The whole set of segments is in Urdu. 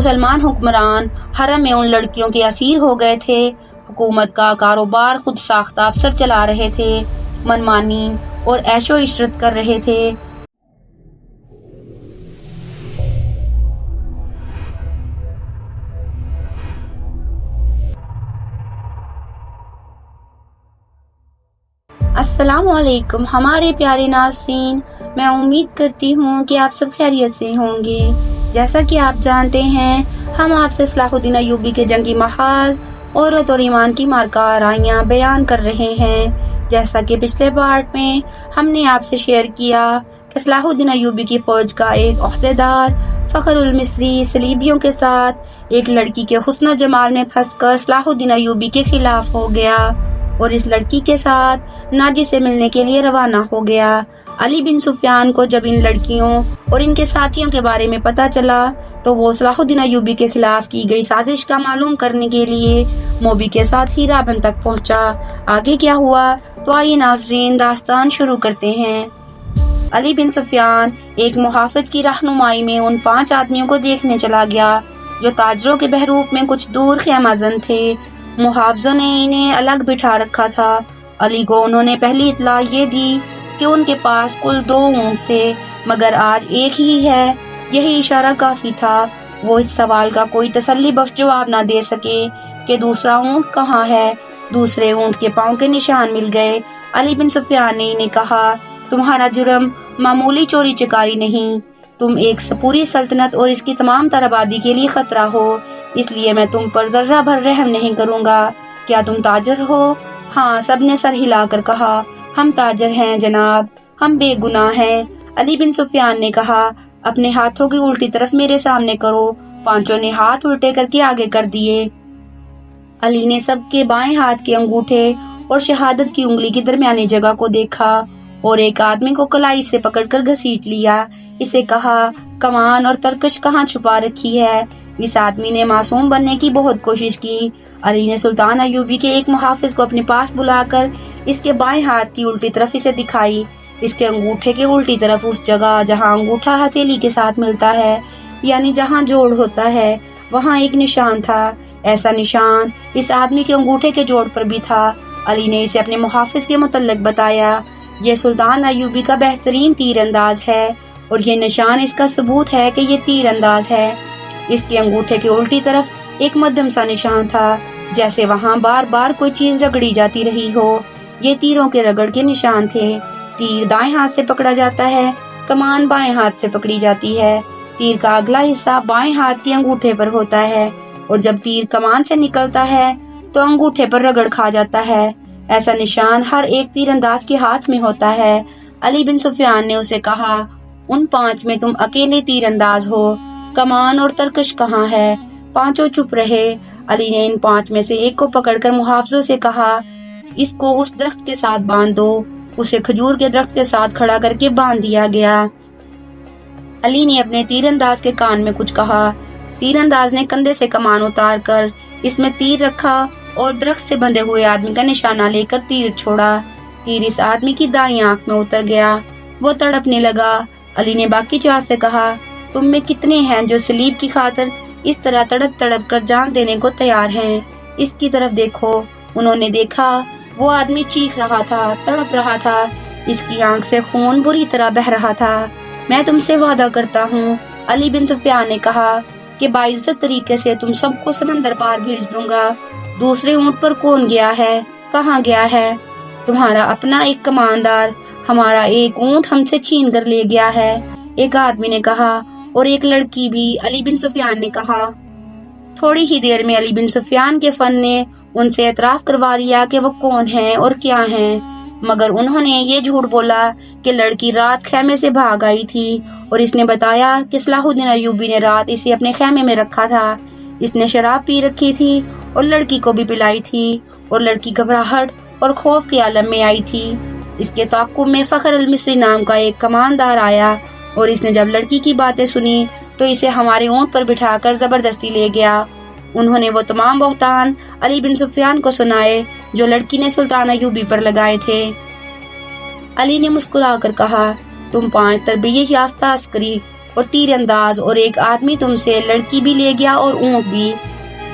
مسلمان حکمران حرم میں ان لڑکیوں کے اسیر ہو گئے تھے۔ حکومت کا کاروبار خود ساختہ افسر چلا رہے تھے، منمانی اور عیش و عشرت کر رہے تھے۔ السلام علیکم ہمارے پیارے ناظرین، میں امید کرتی ہوں کہ آپ سب خیریت سے ہوں گے۔ جیسا کہ آپ جانتے ہیں، ہم آپ سے صلاح الدین ایوبی کے جنگی محاذ، عورت اور ایمان کی مارکہ آرائیاں بیان کر رہے ہیں۔ جیسا کہ پچھلے پارٹ میں ہم نے آپ سے شیئر کیا کہ صلاح الدین ایوبی کی فوج کا ایک عہدیدار فخر المصری صلیبیوں کے ساتھ ایک لڑکی کے حسن و جمال میں پھنس کر صلاح الدین ایوبی کے خلاف ہو گیا اور اس لڑکی کے ساتھ ناجی سے ملنے کے لیے روانہ ہو گیا۔ علی بن سفیان کو جب ان لڑکیوں اور ان کے ساتھیوں کے بارے میں پتہ چلا تو وہ صلاح الدین ایوبی کے خلاف کی گئی سازش کا معلوم کرنے کے لیے موبی کے ساتھ ہیرا بند تک پہنچا۔ آگے کیا ہوا تو آئیے ناظرین داستان شروع کرتے ہیں۔ علی بن سفیان ایک محافظ کی رہنمائی میں ان 5 آدمیوں کو دیکھنے چلا گیا جو تاجروں کے بحروپ میں کچھ دور خیمہ زن تھے۔ محافظوں نے انہیں الگ بٹھا رکھا تھا۔ علی کو انہوں نے پہلی اطلاع یہ دی کہ ان کے پاس کل 2 اونٹ تھے مگر آج ایک ہی ہے۔ یہی اشارہ کافی تھا۔ وہ اس سوال کا کوئی تسلی بخش جواب نہ دے سکے کہ دوسرا اونٹ کہاں ہے۔ دوسرے اونٹ کے پاؤں کے نشان مل گئے۔ علی بن سفیان نے انہیں کہا، تمہارا جرم معمولی چوری چکاری نہیں، تم ایک پوری سلطنت اور اس کی تمام تر آبادی کے لیے خطرہ ہو، اس لیے میں تم پر ذرہ بھر رحم نہیں کروں گا۔ کیا تم تاجر ہو؟ ہاں، سب نے سر ہلا کر کہا، ہم تاجر ہیں جناب، ہم بے گناہ ہیں۔ علی بن سفیان نے کہا، اپنے ہاتھوں کی الٹی طرف میرے سامنے کرو۔ 5 نے ہاتھ الٹے کر کے آگے کر دیے۔ علی نے سب کے بائیں ہاتھ کے انگوٹھے اور شہادت کی انگلی کی درمیانی جگہ کو دیکھا اور ایک آدمی کو کلائی سے پکڑ کر گھسیٹ لیا۔ اسے کہا، کمان اور ترکش کہاں چھپا رکھی ہے؟ اس آدمی نے معصوم بننے کی بہت کوشش کی۔ علی نے سلطان ایوبی کے ایک محافظ کو اپنے پاس بلا کر اس کے بائیں ہاتھ کی الٹی طرف اسے دکھائی۔ اس کے انگوٹھے کے الٹی طرف اس جگہ جہاں انگوٹھا ہتھیلی کے ساتھ ملتا ہے، یعنی جہاں جوڑ ہوتا ہے، وہاں ایک نشان تھا۔ ایسا نشان اس آدمی کے انگوٹھے کے جوڑ پر بھی تھا۔ علی نے اسے اپنے محافظ کے متعلق بتایا، یہ سلطان ایوبی کا بہترین تیر انداز ہے اور یہ نشان اس کا ثبوت ہے کہ یہ تیر انداز ہے۔ اس کے انگوٹھے کے الٹی طرف ایک مدھم سا نشان تھا، جیسے وہاں بار بار کوئی چیز رگڑی جاتی رہی ہو۔ یہ تیروں کے رگڑ کے نشان تھے۔ تیر دائیں ہاتھ سے پکڑا جاتا ہے، کمان بائیں ہاتھ سے پکڑی جاتی ہے۔ تیر کا اگلا حصہ بائیں ہاتھ کے انگوٹھے پر ہوتا ہے اور جب تیر کمان سے نکلتا ہے تو انگوٹھے پر رگڑ کھا جاتا ہے۔ ایسا نشان ہر ایک تیر انداز کے ہاتھ میں ہوتا ہے۔ علی بن سفیان نے اسے کہا، ان 5 میں تم اکیلے تیر انداز ہو، کمان اور ترکش کہاں ہے؟ 5 چپ رہے۔ علی نے ان 5 میں سے ایک کو پکڑ کر محافظوں سے کہا، اس کو اس درخت کے ساتھ باندھ دو۔ اسے کھجور کے درخت کے ساتھ کھڑا کر کے باندھ دیا گیا۔ علی نے اپنے تیر انداز کے کان میں کچھ کہا۔ تیر انداز نے کندھے سے کمان اتار کر اس میں تیر رکھا اور درخت سے بندھے ہوئے آدمی کا نشانہ لے کر تیر چھوڑا۔ تیر اس آدمی کی دائیں آنکھ میں اتر گیا۔ وہ تڑپنے لگا۔ علی نے باقی 4 سے کہا، تم میں کتنے ہیں جو صلیب کی خاطر اس طرح تڑپ تڑپ کر جان دینے کو تیار ہیں؟ اس کی طرف دیکھو۔ انہوں نے دیکھا، وہ آدمی چیخ رہا تھا، تڑپ رہا تھا، اس کی آنکھ سے خون بری طرح بہہ رہا تھا۔ میں تم سے وعدہ کرتا ہوں، علی بن سفیان نے کہا، کہ باعزت طریقے سے تم سب کو سمندر پار بھیج دوں گا۔ دوسرے اونٹ پر کون گیا ہے؟ کہاں گیا ہے؟ تمہارا اپنا ایک کماندار ہمارا ایک اونٹ ہم سے چھین کر لے گیا ہے، ایک آدمی نے کہا، اور ایک لڑکی بھی، علی بن سفیان نے کہا۔ تھوڑی ہی دیر میں علی بن سفیان کے فن نے ان سے اعتراف کروا لیا کہ وہ کون ہیں اور کیا ہیں، مگر انہوں نے یہ جھوٹ بولا کہ لڑکی رات خیمے سے بھاگ آئی تھی اور اس نے بتایا کہ صلاح الدین ایوبی نے رات اسے اپنے خیمے میں رکھا تھا۔ اس نے شراب پی رکھی تھی اور لڑکی کو بھی پلائی تھی اور لڑکی گھبراہٹ اور خوف کے عالم میں آئی تھی۔ اس کے تعاقب میں فخر المصری نام کا ایک کماندار آیا اور اس نے جب لڑکی کی باتیں سنی تو اسے ہمارے اونٹ پر بٹھا کر زبردستی لے گیا۔ انہوں نے وہ تمام بہتان علی بن سفیان کو سنائے جو لڑکی نے سلطان ایوبی پر لگائے تھے۔ علی نے مسکرا کر کہا، تم 5 تربیت یافتہ عسکری اور تیر انداز اور ایک آدمی تم سے لڑکی بھی لے گیا اور اونٹ بھی۔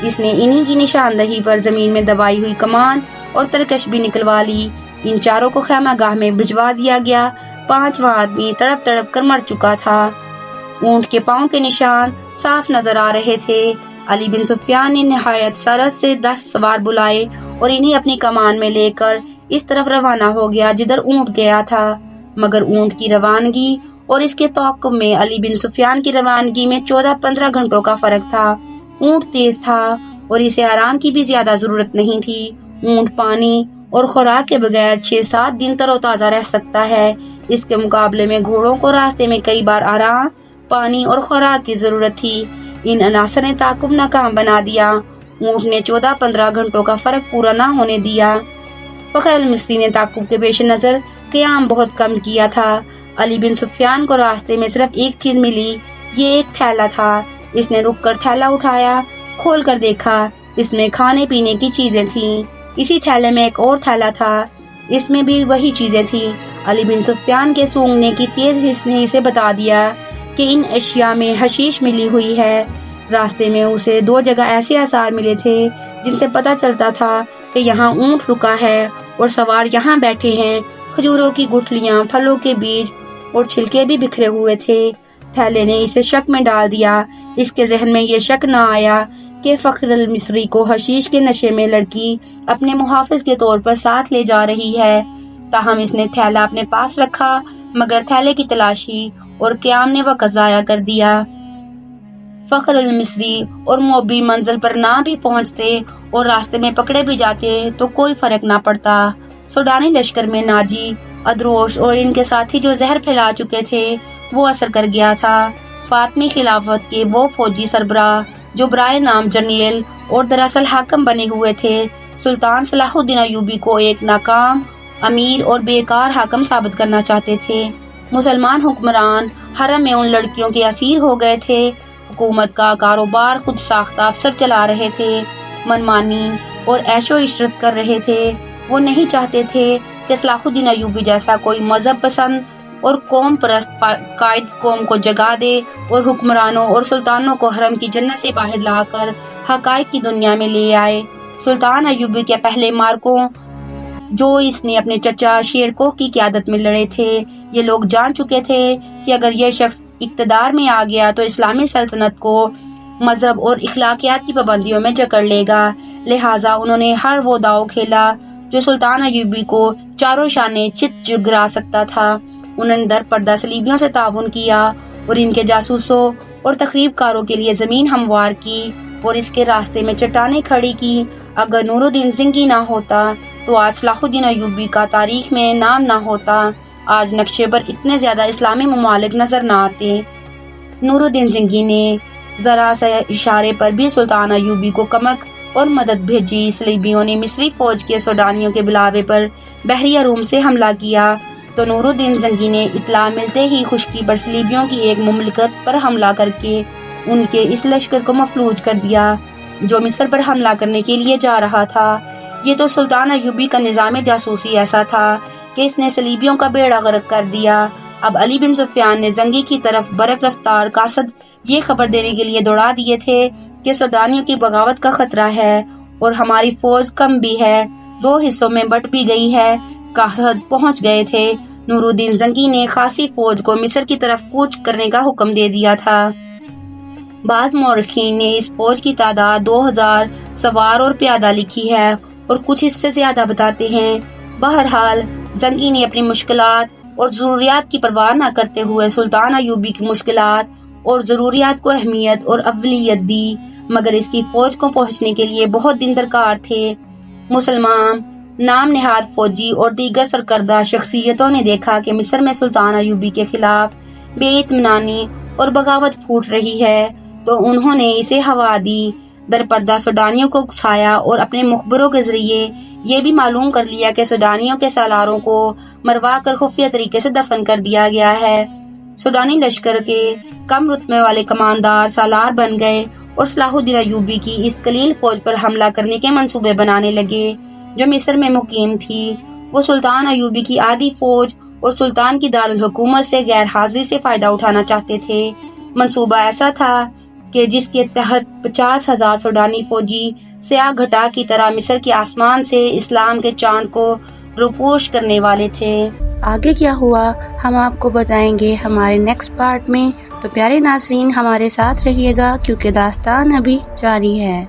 اس نے انہی کی نشاندہی پر زمین میں دبائی ہوئی کمان اور ترکش بھی نکلوا لی۔ ان چاروں کو خیمہ گاہ میں بھجوا دیا گیا۔ 5واں آدمی تڑپ تڑپ کر مر چکا تھا۔ اونٹ کے پاؤں کے نشان صاف نظر آ رہے تھے۔ علی بن سفیان نے نہایت سرت سے 10 سوار بلائے اور انہیں اپنی کمان میں لے کر اس طرف روانہ ہو گیا جدھر اونٹ گیا تھا، مگر اونٹ کی روانگی اور اس کے تعاقب میں علی بن سفیان کی روانگی میں 14-15 گھنٹوں کا فرق تھا۔ اونٹ تیز تھا اور اسے آرام کی بھی زیادہ ضرورت نہیں تھی۔ اونٹ پانی اور خوراک کے بغیر 6-7 دن تر و تازہ رہ سکتا ہے۔ اس کے مقابلے میں گھوڑوں کو راستے میں کئی بار آرام، پانی اور خوراک کی ضرورت تھی۔ ان عناصر نے تعاقب ناکام بنا دیا۔ اونٹ نے 14-15 گھنٹوں کا فرق پورا نہ ہونے دیا۔ فخر المصری نے تعاقب کے پیش نظر قیام بہت کم کیا تھا۔ علی بن سفیان کو راستے میں صرف ایک چیز ملی، یہ ایک تھیلا تھا۔ اس نے رک کر تھیلا اٹھایا، کھول کر دیکھا، اس میں کھانے پینے کی چیزیں تھیں۔ اسی تھیلے میں ایک اور تھیلا تھا، اس میں بھی وہی چیزیں تھیں۔ علی بن سفیان کے سونگنے کی تیز حس نے اسے بتا دیا کہ ان اشیاء میں حشیش ملی ہوئی ہے۔ راستے میں اسے 2 جگہ ایسے آثار ملے تھے جن سے پتہ چلتا تھا کہ یہاں اونٹ رکا ہے اور سوار یہاں بیٹھے ہیں۔ کھجوروں کی گٹھلیاں، پھلوں کے بیج اور چھلکے بھی بکھرے ہوئے تھے۔ تھیلے نے اسے شک میں ڈال دیا۔ اس کے ذہن میں یہ شک نہ آیا کہ فخر المصری کو حشیش کے نشے میں لڑکی اپنے محافظ کے طور پر ساتھ لے جا رہی ہے۔ تاہم اس نے تھیلا اپنے پاس رکھا، مگر تھیلے کی تلاشی اور قیام نے وقت ضائع کر دیا۔ فخر المصری اور موبی منزل پر نہ بھی پہنچتے اور راستے میں پکڑے بھی جاتے تو کوئی فرق نہ پڑتا۔ سوڈانی لشکر میں ناجی، ادروش اور ان کے ساتھی جو زہر پھیلا چکے تھے وہ اثر کر گیا تھا۔ فاطمی خلافت کے وہ فوجی سربراہ جو برائے نام جرنیل اور دراصل حاکم بنے ہوئے تھے، سلطان صلاح الدین ایوبی کو ایک ناکام امیر اور بیکار حاکم ثابت کرنا چاہتے تھے۔ مسلمان حکمران حرم میں ان لڑکیوں کے اسیر ہو گئے تھے۔ حکومت کا کاروبار خود ساختہ افسر چلا رہے تھے، منمانی اور عیش و عشرت کر رہے تھے۔ وہ نہیں چاہتے تھے کہ صلاح الدین ایوبی جیسا کوئی مذہب پسند اور قوم پرست قائد قوم کو جگا دے اور حکمرانوں اور سلطانوں کو حرم کی جنت سے باہر لا کر حقائق کی دنیا میں لے آئے۔ سلطان ایوبی کے پہلے مارکوں جو اس نے اپنے چچا شیرکوہ کی قیادت میں لڑے تھے، یہ لوگ جان چکے تھے کہ اگر یہ شخص اقتدار میں آ گیا تو اسلامی سلطنت کو مذہب اور اخلاقیات کی پابندیوں میں جکڑ لے گا۔ لہٰذا انہوں نے ہر وہ داؤ کھیلا جو سلطان ایوبی کو چاروں شانے چت گرا سکتا تھا۔ انہوں نے در پردہ صلیبیوں سے تعاون کیا اور ان کے جاسوسوں اور تخریب کاروں کے لیے زمین ہموار کی اور اس کے راستے میں چٹانیں کھڑی کی۔ اگر نور الدین زنگی نہ ہوتا تو آج صلاح الدین ایوبی کا تاریخ میں نام نہ ہوتا، آج نقشے پر اتنے زیادہ اسلامی ممالک نظر نہ آتے۔ نور الدین زنگی نے ذرا سے اشارے پر بھی سلطان ایوبی کو کمک اور مدد بھیجی۔ صلیبیوں نے مصری فوج کے سوڈانیوں کے بلاوے پر بحریہ روم سے حملہ کیا تو نور الدین زنگی نے اطلاع ملتے ہی خشکی پر صلیبیوں کی ایک مملکت پر حملہ کر کے ان کے اس لشکر کو مفلوج کر دیا جو مصر پر حملہ کرنے کے لیے جا رہا تھا۔ یہ تو سلطان ایوبی کا نظام جاسوسی ایسا تھا کہ اس نے صلیبیوں کا بیڑا غرق کر دیا۔ اب علی بن سفیان نے زنگی کی طرف برق رفتار قاصد یہ خبر دینے کے لیے دوڑا دیے تھے کہ سوڈانیوں کی بغاوت کا خطرہ ہے اور ہماری فوج کم بھی ہے، 2 حصوں میں بٹ بھی گئی ہے۔ قاصد پہنچ گئے تھے۔ نور الدین زنگی نے خاصی فوج کو مصر کی طرف کوچ کرنے کا حکم دے دیا تھا۔ بعض مورخین نے اس فوج کی تعداد 2000 سوار اور پیادہ لکھی ہے اور کچھ اس سے زیادہ بتاتے ہیں۔ بہرحال زنگی نے اپنی مشکلات اور ضروریات کی پرواہ نہ کرتے ہوئے سلطان ایوبی کی مشکلات اور ضروریات کو اہمیت اور اولیت دی، مگر اس کی فوج کو پہنچنے کے لیے بہت دن درکار تھے۔ مسلمان نام نہاد فوجی اور دیگر سرکردہ شخصیتوں نے دیکھا کہ مصر میں سلطان ایوبی کے خلاف بے اطمینانی اور بغاوت پھوٹ رہی ہے تو انہوں نے اسے ہوا دی، در پردہ سوڈانیوں کو اکسایا اور اپنے مخبروں کے ذریعے یہ بھی معلوم کر لیا کہ سوڈانیوں کے سالاروں کو مروا کر خفیہ طریقے سے دفن کر دیا گیا ہے۔ سوڈانی لشکر کے کم رتبے والے کماندار سالار بن گئے اور صلاح الدین ایوبی کی اس قلیل فوج پر حملہ کرنے کے منصوبے بنانے لگے جو مصر میں مقیم تھی۔ وہ سلطان ایوبی کی آدھی فوج اور سلطان کی دارالحکومت سے غیر حاضری سے فائدہ اٹھانا چاہتے تھے۔ منصوبہ ایسا تھا کہ جس کے تحت 50,000 سوڈانی فوجی سیاہ گھٹا کی طرح مصر کے آسمان سے اسلام کے چاند کو روپوش کرنے والے تھے۔ آگے کیا ہوا ہم آپ کو بتائیں گے ہمارے نیکسٹ پارٹ میں، تو پیارے ناظرین ہمارے ساتھ رہیے گا کیونکہ داستان ابھی جاری ہے۔